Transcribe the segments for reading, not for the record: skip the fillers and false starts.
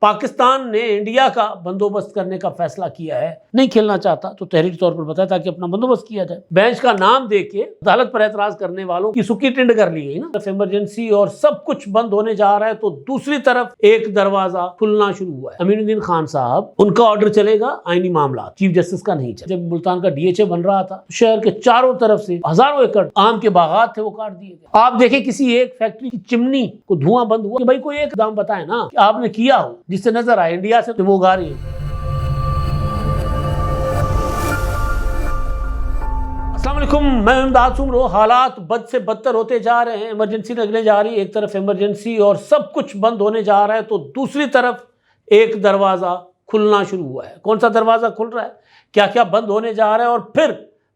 پاکستان نے انڈیا کا بندوبست کرنے کا فیصلہ کیا ہے، نہیں کھیلنا چاہتا تو تحریری طور پر بتایا تاکہ اپنا بندوبست کیا جائے۔ بینچ کا نام دے کے عدالت پر اعتراض کرنے والوں کی سکی ٹنڈ کر لی گئی نا، ایمرجنسی اور سب کچھ بند ہونے جا رہا ہے تو دوسری طرف ایک دروازہ کھلنا شروع ہوا ہے۔ امین الدین خان صاحب، ان کا آرڈر چلے گا آئینی معاملات، چیف جسٹس کا نہیں چلے۔ جب ملتان کا DHA بن رہا تھا، شہر کے چاروں طرف سے ہزاروں ایکڑ آم کے باغات تھے، وہ کاٹ دیے گئے۔ آپ دیکھیں کسی ایک فیکٹری کی چمنی کو دھواں بند ہوا کہ بھائی کوئی ایک اقدام بتائے نا کہ آپ نے کیا ہو جس سے نظر آئے انڈیا سے تو وہ گا رہی ہے۔ السلام علیکم، میں امداد سمرو۔ حالات بد سے بدتر ہوتے جا رہے ہیں، ایمرجنسی لگنے جا رہی ہے، ایک طرف ایمرجنسی اور سب کچھ بند ہونے جا رہا ہے تو دوسری طرف ایک دروازہ کھلنا شروع ہوا ہے۔ کون سا دروازہ کھل رہا ہے؟ کیا کیا بند ہونے جا رہا ہے؟ اور پھر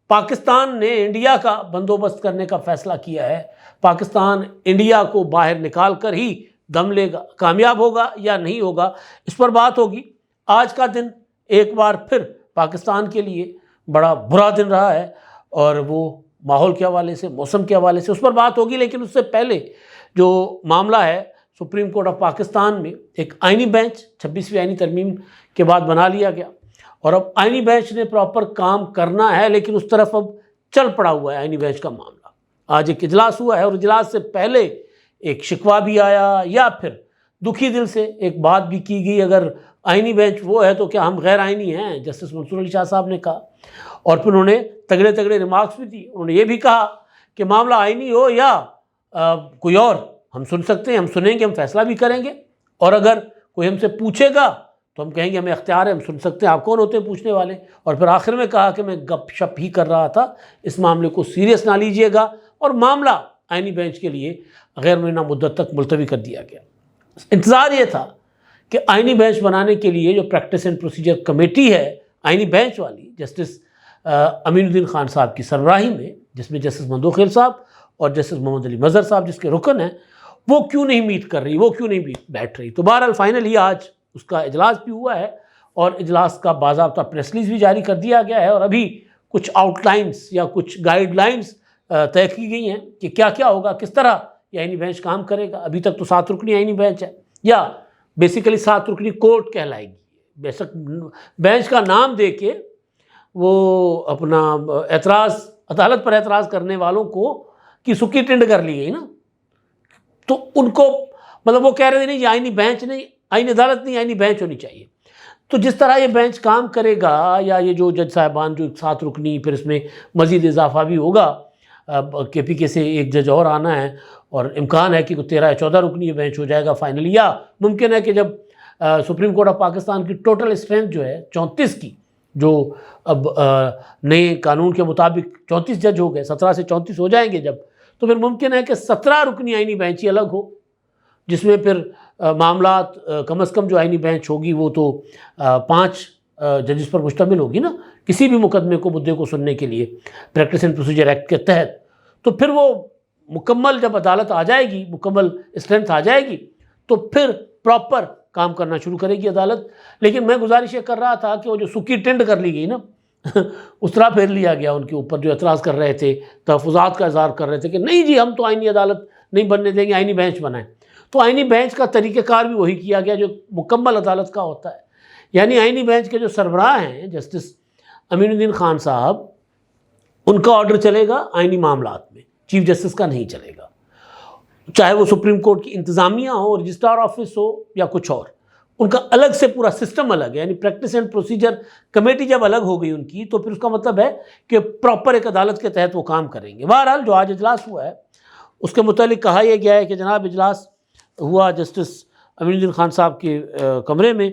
پاکستان نے انڈیا کا بندوبست کرنے کا فیصلہ کیا ہے۔ پاکستان انڈیا کو باہر نکال کر ہی دم لے گا، کامیاب ہوگا یا نہیں ہوگا، اس پر بات ہوگی۔ آج کا دن ایک بار پھر پاکستان کے لیے بڑا برا دن رہا ہے، اور وہ ماحول کے حوالے سے، موسم کے حوالے سے اس پر بات ہوگی۔ لیکن اس سے پہلے جو معاملہ ہے سپریم کورٹ آف پاکستان میں ایک آئینی بینچ 26ویں آئینی ترمیم کے بعد بنا لیا گیا، اور اب آئینی بینچ نے پراپر کام کرنا ہے، لیکن اس طرف اب چل پڑا ہوا ہے آئینی بینچ کا معاملہ۔ آج ایک اجلاس ہوا ہے، اور اجلاس سے پہلے ایک شکوہ بھی آیا یا پھر دکھی دل سے ایک بات بھی کی گئی، اگر آئینی بینچ وہ ہے تو کیا ہم غیر آئینی ہیں؟ جسٹس منصور علی شاہ صاحب نے کہا، اور پھر انہوں نے تگڑے تگڑے ریمارکس بھی دی۔ انہوں نے یہ بھی کہا کہ معاملہ آئینی ہو یا کوئی اور، ہم سن سکتے ہیں، ہم سنیں گے، ہم فیصلہ بھی کریں گے، اور اگر کوئی ہم سے پوچھے گا تو ہم کہیں گے ہمیں اختیار ہے، ہم سن سکتے ہیں، آپ کون ہوتے ہیں پوچھنے والے؟ اور پھر آخر میں کہا کہ میں گپ شپ ہی کر رہا تھا، اس معاملے کو سیریس نہ لیجئے گا، اور معاملہ آئینی بینچ کے لیے غیر معینہ مدت تک ملتوی کر دیا گیا۔ انتظار یہ تھا کہ آئینی بینچ بنانے کے لیے جو پریکٹس اینڈ پروسیجر کمیٹی ہے آئینی بینچ والی، جسٹس امین الدین خان صاحب کی سربراہی میں، جس میں جسٹس مندوخیل صاحب اور جسٹس محمد علی مظہر صاحب جس کے رکن ہیں، وہ کیوں نہیں میٹ کر رہی، وہ کیوں نہیں بیٹھ رہی؟ تو بہرحال فائنلی آج اس کا اجلاس بھی ہوا ہے، اور اجلاس کا باضابطہ پریس ریلیز بھی جاری کر دیا گیا ہے، اور ابھی کچھ آؤٹ لائنز یا کچھ گائیڈ لائنز طے کی گئی ہیں کہ کیا کیا ہوگا، کس طرح یہ آئینی بینچ کام کرے گا۔ ابھی تک تو 7 رکنی آئینی بینچ ہے، یا بیسیکلی 7 رکنی کورٹ کہلائے گی۔ بیسک بینچ کا نام دے کے وہ اپنا اعتراض، عدالت پر اعتراض کرنے والوں کو کی سکی ٹنڈ کر لی گئی نا، تو ان کو مطلب وہ کہہ رہے تھے نہیں، یہ آئینی بینچ نہیں، آئینی عدالت نہیں، آئینی بینچ ہونی چاہیے۔ تو جس طرح یہ بینچ کام کرے گا، یا یہ جو جج صاحبان جو 7 رکنی، پھر اس میں مزید اضافہ بھی ہوگا، KPK سے ایک جج اور آنا ہے، اور امکان ہے کہ 13 یا 14 رکنی یہ بینچ ہو جائے گا فائنلی، یا ممکن ہے کہ جب سپریم کورٹ آف پاکستان کی ٹوٹل اسٹرینتھ جو ہے 34 کی، جو اب نئے قانون کے مطابق 34 جج ہو گئے، 17 سے 34 ہو جائیں گے جب، تو پھر ممکن ہے کہ 17 رکنی آئینی بینچ ہی الگ ہو، جس میں پھر معاملات کم از کم جو آئینی بینچ ہوگی وہ تو 5 ججز پر مشتمل ہوگی نا، کسی بھی مقدمے کو، مدعے کو سننے کے لیے پریکٹس اینڈ پروسیجر ایکٹ کے تحت۔ تو پھر وہ مکمل جب عدالت آ جائے گی، مکمل اسٹرینتھ آ جائے گی، تو پھر پراپر کام کرنا شروع کرے گی عدالت۔ لیکن میں گزارش یہ کر رہا تھا کہ وہ جو سکی ٹنڈ کر لی گئی نا اس طرح پھیر لیا گیا ان کے اوپر، جو اعتراض کر رہے تھے، تحفظات کا اظہار کر رہے تھے کہ نہیں جی ہم تو آئینی عدالت نہیں بننے دیں گے، آئینی بینچ بنائیں۔ تو آئینی بینچ کا طریقہ کار بھی وہی کیا گیا جو مکمل عدالت کا ہوتا ہے، یعنی آئینی بینچ کے جو سربراہ ہیں جسٹس امین الدین خان صاحب، ان کا آرڈر چلے گا آئینی معاملات میں، چیف جسٹس کا نہیں چلے گا، چاہے وہ سپریم کورٹ کی انتظامیہ ہو، رجسٹرار آفس ہو یا کچھ اور، ان کا الگ سے پورا سسٹم الگ ہے۔ یعنی پریکٹس اینڈ پروسیجر کمیٹی جب الگ ہو گئی ان کی، تو پھر اس کا مطلب ہے کہ پراپر ایک عدالت کے تحت وہ کام کریں گے۔ بہرحال جو آج اجلاس ہوا ہے اس کے متعلق کہا یہ گیا ہے کہ جناب اجلاس ہوا جسٹس امین الدین خان صاحب کے کمرے میں،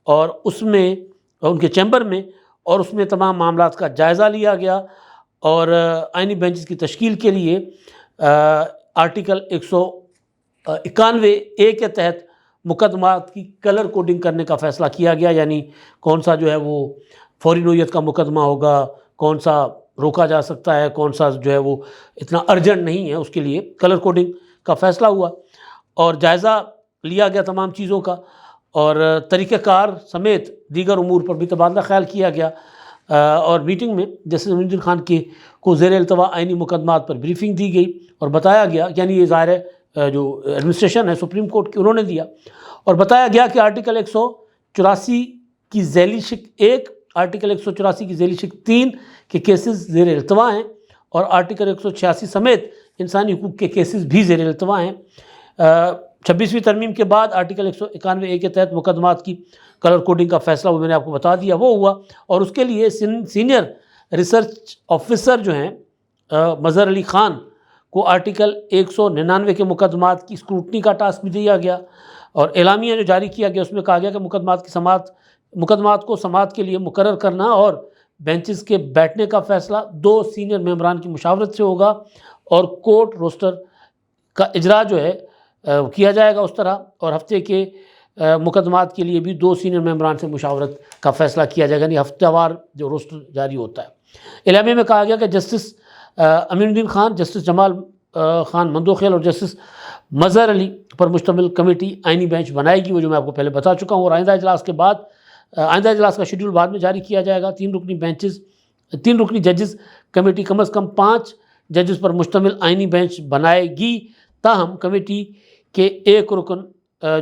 اور اس میں ان کے چیمبر میں، اور اس میں تمام معاملات کا جائزہ لیا گیا، اور آئینی بینچز کی تشکیل کے لیے آرٹیکل 191A کے تحت مقدمات کی کلر کوڈنگ کرنے کا فیصلہ کیا گیا، یعنی کون سا جو ہے وہ فوری نوعیت کا مقدمہ ہوگا، کون سا روکا جا سکتا ہے، کون سا جو ہے وہ اتنا ارجنٹ نہیں ہے، اس کے لیے کلر کوڈنگ کا فیصلہ ہوا، اور جائزہ لیا گیا تمام چیزوں کا، اور طریقہ کار سمیت دیگر امور پر بھی تبادلہ خیال کیا گیا۔ اور میٹنگ میں جسٹس امین الدین خان کو زیر التوا آئینی مقدمات پر بریفنگ دی گئی، اور بتایا گیا، یعنی یہ ظاہر ہے جو ایڈمنسٹریشن ہے سپریم کورٹ کی، انہوں نے دیا، اور بتایا گیا کہ آرٹیکل 184 کی ذیلی شق 1، آرٹیکل 184 کی ذیلی شق 3 کے کیسز زیر التوا ہیں، اور آرٹیکل 186 سمیت انسانی حقوق کے کیسز بھی زیر التوا ہیں۔ 26ویں ترمیم کے بعد آرٹیکل 191A کے تحت مقدمات کی کلر کوڈنگ کا فیصلہ وہ میں نے آپ کو بتا دیا وہ ہوا، اور اس کے لیے سینئر ریسرچ آفیسر جو ہیں مظہر علی خان کو آرٹیکل 199 کے مقدمات کی اسکروٹنی کا ٹاسک بھی دیا گیا، اور اعلامیہ جو جاری کیا گیا اس میں کہا گیا کہ مقدمات کو سماعت کے لیے مقرر کرنا اور بینچز کے بیٹھنے کا فیصلہ 2 سینئر ممبران کی مشاورت سے ہوگا، اور کورٹ روسٹر کا اجرا جو ہے کیا جائے گا اس طرح، اور ہفتے کے مقدمات کے لیے بھی 2 سینئر ممبران سے مشاورت کا فیصلہ کیا جائے گا، یعنی ہفتہ وار جو روسٹر جاری ہوتا ہے۔ اعلامیہ میں کہا گیا کہ جسٹس امین الدین خان، جسٹس جمال خان مندوخیل اور جسٹس مظہر علی پر مشتمل کمیٹی آئینی بینچ بنائے گی، وہ جو میں آپ کو پہلے بتا چکا ہوں، اور آئندہ اجلاس کا شیڈول بعد میں جاری کیا جائے گا۔ 3 رکنی ججز کمیٹی کم از کم 5 ججز پر مشتمل آئینی بینچ بنائے گی، تاہم کمیٹی کے 1 رکن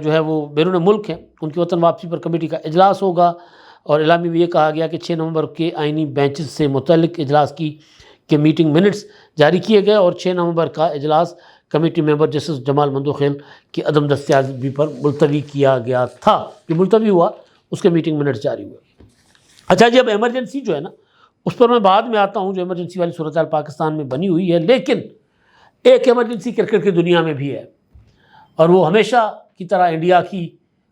جو ہے وہ بیرون ملک ہیں، ان کی وطن واپسی پر کمیٹی کا اجلاس ہوگا، اور اعلامیہ میں یہ کہا گیا کہ 6 نومبر کے آئینی بینچز سے متعلق اجلاس کے میٹنگ منٹس جاری کیے گئے، اور 6 نومبر کا اجلاس کمیٹی ممبر جسٹس جمال مندوخیل کی عدم دستیابی پر ملتوی کیا گیا تھا، یہ ملتوی ہوا، اس کے میٹنگ منٹس جاری ہوئے۔ اچھا جی، اب ایمرجنسی جو ہے نا اس پر میں بعد میں آتا ہوں، جو ایمرجنسی والی صورتحال پاکستان میں بنی ہوئی ہے، لیکن ایک ایمرجنسی کرکٹ کی دنیا میں بھی ہے، اور وہ ہمیشہ کی طرح انڈیا کی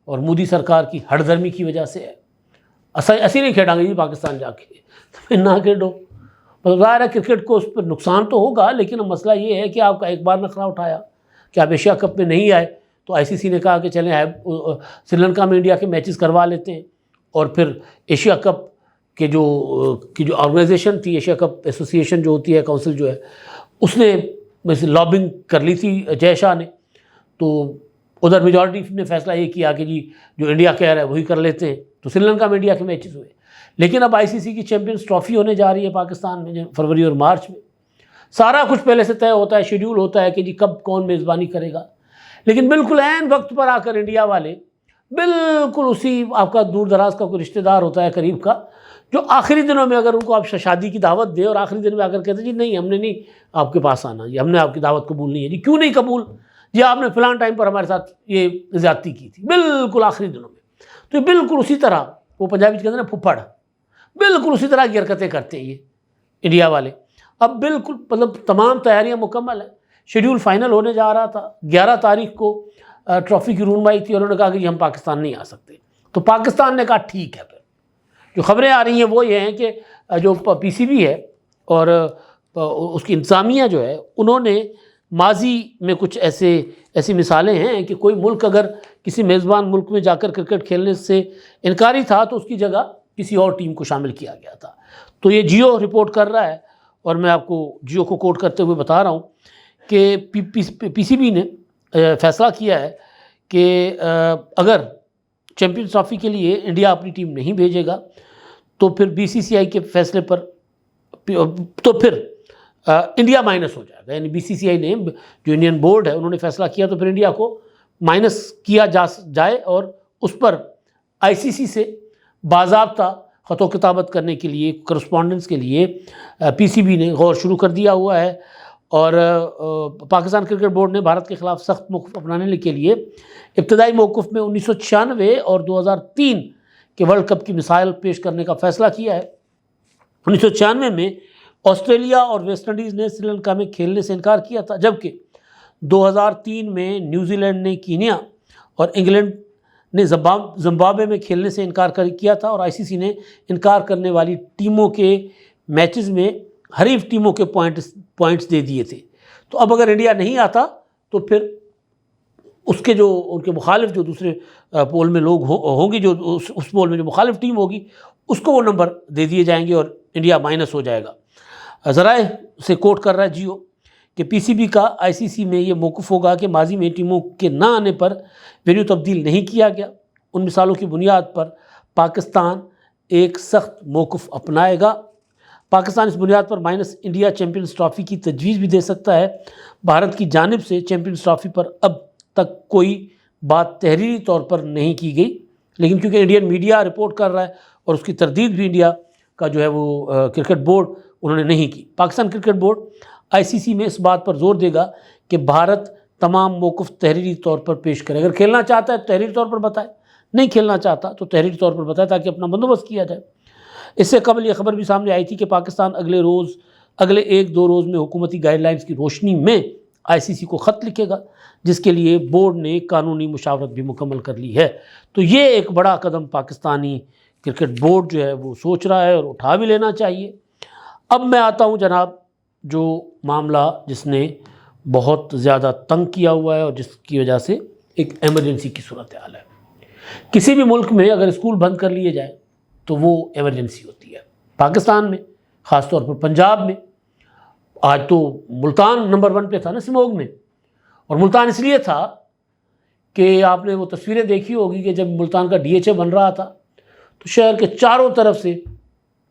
اور مودی سرکار کی ہٹ دھرمی کی وجہ سے ہے۔ ایسی نہیں کھیلیں گے جی پاکستان جا کے، نہ کھیلو، مطلب ظاہر ہے کرکٹ کو اس پر نقصان تو ہوگا، لیکن اب مسئلہ یہ ہے کہ آپ کا ایک بار نخرہ اٹھایا کہ آپ ایشیا کپ میں نہیں آئے، تو آئی سی سی نے کہا کہ چلیں سری لنکا میں انڈیا کے میچز کروا لیتے ہیں، اور پھر ایشیا کپ کے جو آرگنائزیشن تھی، ایشیا کپ ایسوسی ایشن جو ہوتی ہے، کونسل جو ہے، اس نے لابنگ کر لی تھی جے شاہ نے، تو ادھر میجورٹی نے فیصلہ یہ کیا کہ جی جو انڈیا کہہ رہا ہے وہی کر لیتے ہیں، تو سری لنکا میں انڈیا کے میچز ہوئے۔ لیکن اب آئی سی سی کی چیمپئنز ٹرافی ہونے جا رہی ہے پاکستان میں فروری اور مارچ میں، سارا کچھ پہلے سے طے ہوتا ہے، شیڈیول ہوتا ہے کہ جی کب کون میزبانی کرے گا، لیکن بالکل عین وقت پر آ کر انڈیا والے بالکل اسی آپ کا دور دراز کا کوئی رشتہ دار ہوتا ہے قریب کا، جو آخری دنوں میں اگر ان کو آپ شادی کی دعوت دے اور آخری دن میں آ کر کہتے ہیں جی نہیں ہم نے نہیں آپ کے پاس آنا، جی ہم نے آپ کی دعوت قبول نہیں ہے، جی کیوں نہیں قبول، جی آپ نے فلاں ٹائم پر ہمارے ساتھ یہ زیادتی کی تھی، بالکل آخری دنوں میں، تو یہ بالکل اسی طرح وہ پنجابی کہتے ہیں نا پھپھڑ، بالکل اسی طرح کی حرکتیں کرتے ہیں یہ انڈیا والے۔ اب بالکل مطلب تمام تیاریاں مکمل ہیں، شیڈیول فائنل ہونے جا رہا تھا، 11 تاریخ کو ٹرافی کی رونمائی تھی، اور انہوں نے کہا کہ جی ہم پاکستان نہیں آ سکتے، تو پاکستان نے کہا ٹھیک ہے۔ پھر جو خبریں آ رہی ہیں وہ یہ ہیں کہ جو پی سی بی ہے اور اس کی انتظامیہ جو ہے، انہوں نے ماضی میں کچھ ایسی مثالیں ہیں کہ کوئی ملک اگر کسی میزبان ملک میں جا کر کرکٹ کھیلنے سے انکاری تھا تو اس کی جگہ کسی اور ٹیم کو شامل کیا گیا تھا۔ تو یہ جیو رپورٹ کر رہا ہے، اور میں آپ کو جیو کو کوٹ کرتے ہوئے بتا رہا ہوں کہ پی سی بی نے فیصلہ کیا ہے کہ اگر چیمپئنز ٹرافی کے لیے انڈیا اپنی ٹیم نہیں بھیجے گا تو پھر بی سی سی آئی کے فیصلے پر تو پھر انڈیا مائنس ہو جائے گا، یعنی بی سی سی آئی نے جو انڈین بورڈ ہے انہوں نے فیصلہ کیا تو پھر انڈیا کو مائنس کیا جائے، اور اس پر آئی سی سی سے باضابطہ خط و کتابت کرنے کے لیے، کرسپونڈنس کے لیے پی سی بی نے غور شروع کر دیا ہوا ہے، اور پاکستان کرکٹ بورڈ نے بھارت کے خلاف سخت موقف اپنانے کے لیے ابتدائی موقف میں 1996 اور 2003 کے ورلڈ کپ کی مثال پیش کرنے کا فیصلہ کیا ہے۔ 1996 میں آسٹریلیا اور ویسٹ انڈیز نے سری لنکا میں کھیلنے سے انکار کیا تھا، جبکہ 2003 میں نیوزی لینڈ نے کینیا اور انگلینڈ نے زمبابوے میں کھیلنے سے انکار کیا تھا، اور آئی سی سی نے انکار کرنے والی ٹیموں کے میچز میں حریف ٹیموں کے پوائنٹس دے دیے تھے۔ تو اب اگر انڈیا نہیں آتا تو پھر اس کے جو ان کے مخالف جو دوسرے پول میں لوگ ہوں گے، جو اس پول میں جو مخالف ٹیم ہوگی اس کو وہ نمبر دے دیے جائیں گے اور انڈیا مائنس ہو جائے گا۔ ذرائع سے کوٹ کر رہا ہے جیو کہ پی سی بی کا آئی سی سی میں یہ موقف ہوگا کہ ماضی میں ٹیموں کے نہ آنے پر وینیو تبدیل نہیں کیا گیا، ان مثالوں کی بنیاد پر پاکستان ایک سخت موقف اپنائے گا۔ پاکستان اس بنیاد پر مائنس انڈیا چیمپئنز ٹرافی کی تجویز بھی دے سکتا ہے۔ بھارت کی جانب سے چیمپئنز ٹرافی پر اب تک کوئی بات تحریری طور پر نہیں کی گئی، لیکن کیونکہ انڈین میڈیا رپورٹ کر رہا ہے اور اس کی تردید بھی انڈیا کا جو ہے وہ کرکٹ بورڈ انہوں نے نہیں کی۔ پاکستان کرکٹ بورڈ ICC میں اس بات پر زور دے گا کہ بھارت تمام موقف تحریری طور پر پیش کرے، اگر کھیلنا چاہتا ہے تو تحریری طور پر بتائے، نہیں کھیلنا چاہتا تو تحریری طور پر بتائے تاکہ اپنا بندوبست کیا جائے۔ اس سے قبل یہ خبر بھی سامنے آئی تھی کہ پاکستان اگلے 1-2 روز میں حکومتی گائیڈ لائنز کی روشنی میں ICC کو خط لکھے گا، جس کے لیے بورڈ نے قانونی مشاورت بھی مکمل کر لی ہے۔ تو یہ ایک بڑا قدم پاکستانی کرکٹ بورڈ جو ہے وہ سوچ رہا ہے اور اٹھا بھی لینا چاہیے۔ اب میں آتا ہوں جناب جو معاملہ جس نے بہت زیادہ تنگ کیا ہوا ہے اور جس کی وجہ سے ایک ایمرجنسی کی صورتحال ہے۔ کسی بھی ملک میں اگر اسکول بند کر لیے جائیں تو وہ ایمرجنسی ہوتی ہے۔ پاکستان میں خاص طور پر پنجاب میں آج تو ملتان نمبر 1 پہ تھا نا سموگ میں، اور ملتان اس لیے تھا کہ آپ نے وہ تصویریں دیکھی ہوگی کہ جب ملتان کا DHA بن رہا تھا تو شہر کے چاروں طرف سے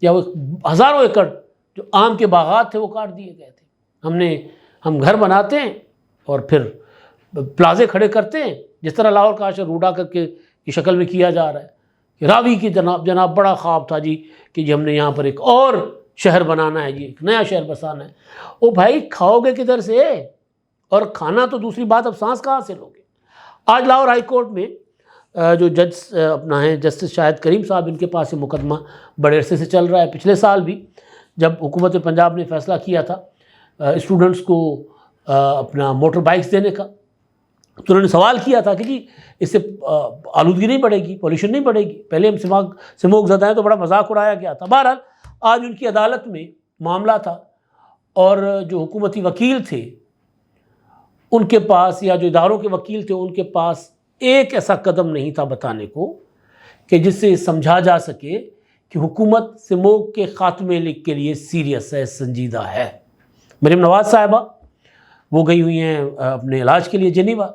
یا وہ ہزاروں ایکڑ جو آم کے باغات تھے وہ کاٹ دیے گئے تھے۔ ہم گھر بناتے ہیں اور پھر پلازے کھڑے کرتے ہیں، جس طرح لاہور کا اشر روڈا کر کے کی شکل میں کیا جا رہا ہے کہ راوی کی جناب بڑا خواب تھا جی کہ ہم نے یہاں پر ایک اور شہر بنانا ہے، جی ایک نیا شہر بسانا ہے۔ او بھائی کھاؤ گے کدھر سے؟ اور کھانا تو دوسری بات، اب سانس کہاں سے لوگے؟ آج لاہور ہائی کورٹ میں جو جج اپنا ہے جسٹس شاہد کریم صاحب، ان کے پاس یہ مقدمہ بڑے عرصے سے چل رہا ہے۔ پچھلے سال بھی جب حکومت پنجاب نے فیصلہ کیا تھا اسٹوڈنٹس کو اپنا موٹر بائکس دینے کا، تو انہوں نے سوال کیا تھا کہ جی اس سے آلودگی نہیں بڑھے گی، پولیوشن نہیں بڑھے گی؟ پہلے ہم سموگ زدہ ہیں تو بڑا مذاق اڑایا گیا تھا۔ بہرحال آج ان کی عدالت میں معاملہ تھا اور جو حکومتی وکیل تھے ان کے پاس، یا جو اداروں کے وکیل تھے ان کے پاس ایک ایسا قدم نہیں تھا بتانے کو کہ جس سے سمجھا جا سکے کہ حکومت سموگ کے خاتمے کے لیے سیریس ہے، سنجیدہ ہے۔ مریم نواز صاحبہ وہ گئی ہوئی ہیں اپنے علاج کے لیے جنیوا،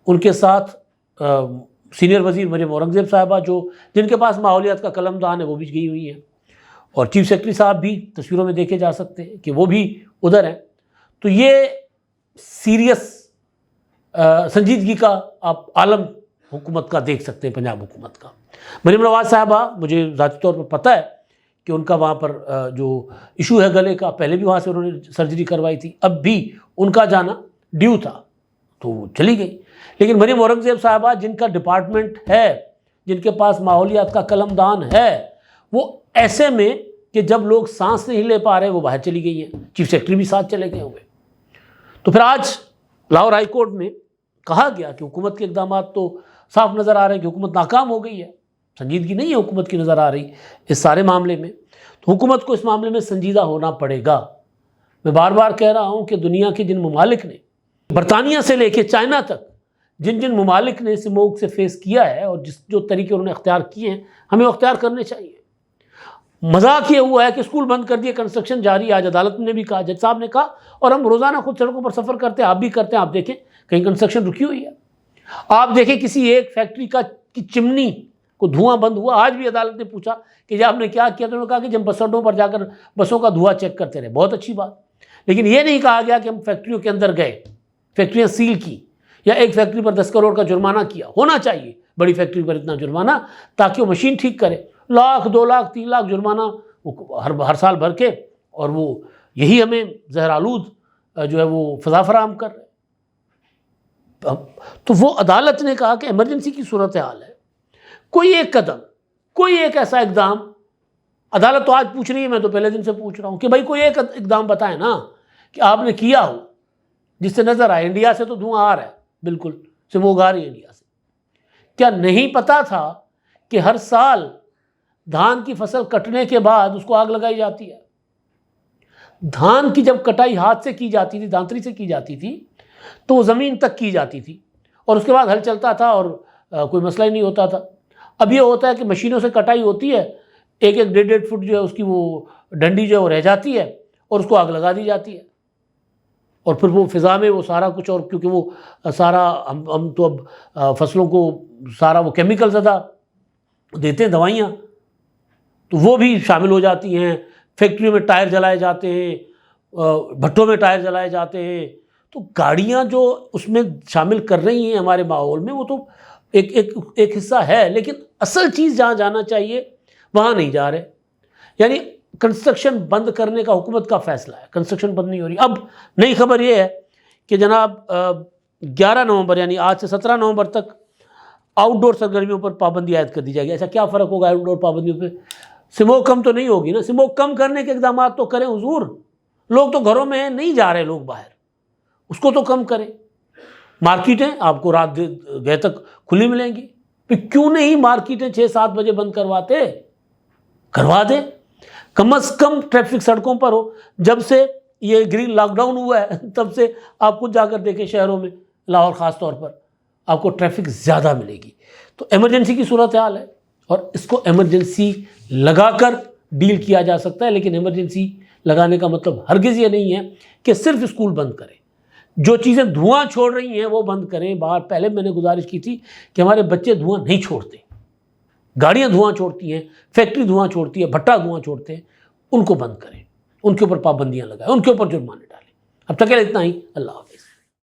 ان کے ساتھ سینئر وزیر مریم اورنگزیب صاحبہ جن کے پاس ماحولیات کا قلم دان ہے وہ بھی گئی ہوئی ہیں، اور چیف سیکرٹری صاحب بھی تصویروں میں دیکھے جا سکتے ہیں کہ وہ بھی ادھر ہیں۔ تو یہ سیریس سنجیدگی کا آپ عالم حکومت کا دیکھ سکتے ہیں، پنجاب حکومت کا۔ مریم نواز صاحبہ مجھے ذاتی طور پر پتہ ہے کہ ان کا وہاں پر جو ایشو ہے گلے کا، پہلے بھی وہاں سے انہوں نے سرجری کروائی تھی، اب بھی ان کا جانا ڈیو تھا تو وہ چلی گئی۔ لیکن مریم اورنگزیب صاحبہ جن کا ڈپارٹمنٹ ہے، جن کے پاس ماحولیات کا قلم دان ہے، وہ ایسے میں کہ جب لوگ سانس نہیں لے پا رہے وہ باہر چلی گئی ہیں، چیف سیکرٹری بھی ساتھ چلے گئے ہوئے۔ تو پھر آج لاہور ہائی کورٹ میں کہا گیا کہ حکومت کے اقدامات تو صاف نظر آ رہے ہیں کہ حکومت ناکام ہو گئی ہے، سنجیدگی نہیں ہے حکومت کی نظر آ رہی اس سارے معاملے میں، تو حکومت کو اس معاملے میں سنجیدہ ہونا پڑے گا۔ میں بار بار کہہ رہا ہوں کہ دنیا کے جن ممالک نے، برطانیہ سے لے کے چائنا تک، جن ممالک نے سموگ سے فیس کیا ہے اور جو طریقے انہوں نے اختیار کیے ہیں، ہمیں وہ اختیار کرنے چاہیے۔ مذاق یہ ہوا ہے کہ اسکول بند کر دیا، کنسٹرکشن جاری، آج عدالت نے بھی کہا، جج صاحب نے کہا، اور ہم روزانہ خود سڑکوں پر سفر کرتے ہیں، آپ بھی کرتے ہیں، آپ دیکھیں کہیں کنسٹرکشن رکی ہوئی ہے، آپ دیکھیں کسی ایک فیکٹری کی چمنی کو دھواں بند ہوا۔ آج بھی عدالت نے پوچھا کہ جب آپ نے کیا کیا، تو انہوں نے کہا کہ جب بس اڈوں پر جا کر بسوں کا دھواں چیک کرتے رہے، بہت اچھی بات، لیکن یہ نہیں کہا گیا کہ ہم فیکٹریوں کے اندر گئے، فیکٹریاں سیل کی، یا ایک فیکٹری پر 10 کروڑ کا جرمانہ کیا۔ ہونا چاہیے بڑی فیکٹری پر اتنا جرمانہ تاکہ وہ مشین ٹھیک کرے، 1 لاکھ 2 لاکھ 3 لاکھ جرمانہ ہر سال بھر کے، اور وہ یہی ہمیں زہر آلود جو ہے وہ فضا فراہم کر رہے۔ تو وہ عدالت نے کہا کہ ایمرجنسی کی صورتحال ہے، کوئی ایک قدم، کوئی ایک ایسا اقدام، عدالت تو آج پوچھ رہی ہے، میں تو پہلے دن سے پوچھ رہا ہوں کہ بھائی کوئی ایک اقدام بتائیں نا کہ آپ نے کیا ہو جس سے نظر آئے۔ انڈیا سے تو دھواں آ رہا ہے، بالکل سموگ آ رہی ہے انڈیا سے۔ کیا نہیں پتا تھا کہ ہر سال دھان کی فصل کٹنے کے بعد اس کو آگ لگائی جاتی ہے؟ دھان کی جب کٹائی ہاتھ سے کی جاتی تھی، دانتری سے کی جاتی تھی، تو وہ زمین تک کی جاتی تھی اور اس کے بعد ہل چلتا تھا اور کوئی مسئلہ ہی نہیں ہوتا تھا۔ اب یہ ہوتا ہے کہ مشینوں سے کٹائی ہوتی ہے، 1-1 فٹ جو ہے اس کی وہ ڈنڈی جو ہے وہ رہ جاتی ہے اور اس کو آگ لگا دی جاتی ہے، اور پھر وہ فضا میں وہ سارا کچھ، اور کیونکہ وہ سارا ہم تو اب فصلوں کو سارا وہ کیمیکل زدہ دیتے ہیں، دوائیاں، تو وہ بھی شامل ہو جاتی ہیں۔ فیکٹریوں میں ٹائر جلائے جاتے ہیں، بھٹوں میں ٹائر جلائے جاتے ہیں، تو گاڑیاں جو اس میں شامل کر رہی ہیں ہمارے ماحول میں وہ تو ایک حصہ ہے، لیکن اصل چیز جہاں جانا چاہیے وہاں نہیں جا رہے. یعنی کنسٹرکشن بند کرنے کا حکومت کا فیصلہ ہے، کنسٹرکشن بند نہیں ہو رہی. اب نئی خبر یہ ہے کہ جناب 11 نومبر یعنی آج سے 17 نومبر تک آؤٹ ڈور سرگرمیوں پر پابندی عائد کر دی جائے گی. ایسا کیا فرق ہوگا آؤٹ ڈور پابندیوں پہ؟ سموک کم تو نہیں ہوگی نا. سموک کم کرنے کے اقدامات تو کریں حضور. لوگ تو گھروں میں نہیں جا رہے، لوگ باہر، اس کو تو کم کریں. مارکیٹیں آپ کو رات گئے تک کھلی ملیں گی، پھر کیوں نہیں مارکیٹیں 6-7 بجے بند کروا دیں. کم از کم ٹریفک سڑکوں پر ہو. جب سے یہ گرین لاک ڈاؤن ہوا ہے تب سے آپ خود جا کر دیکھیں شہروں میں، لاہور خاص طور پر آپ کو ٹریفک زیادہ ملے گی. تو ایمرجنسی کی صورتحال ہے اور اس کو ایمرجنسی لگا کر ڈیل کیا جا سکتا ہے. لیکن ایمرجنسی لگانے کا مطلب ہرگز یہ نہیں ہے کہ صرف اسکول بند کریں. جو چیزیں دھواں چھوڑ رہی ہیں وہ بند کریں. باہر پہلے میں نے گزارش کی تھی کہ ہمارے بچے دھواں نہیں چھوڑتے، گاڑیاں دھواں چھوڑتی ہیں، فیکٹری دھواں چھوڑتی ہے، بھٹا دھواں چھوڑتے ہیں. ان کو بند کریں، ان کے اوپر پابندیاں لگائیں، ان کے اوپر جرمانے ڈالیں. اب تک اتنا ہی. اللہ حافظ.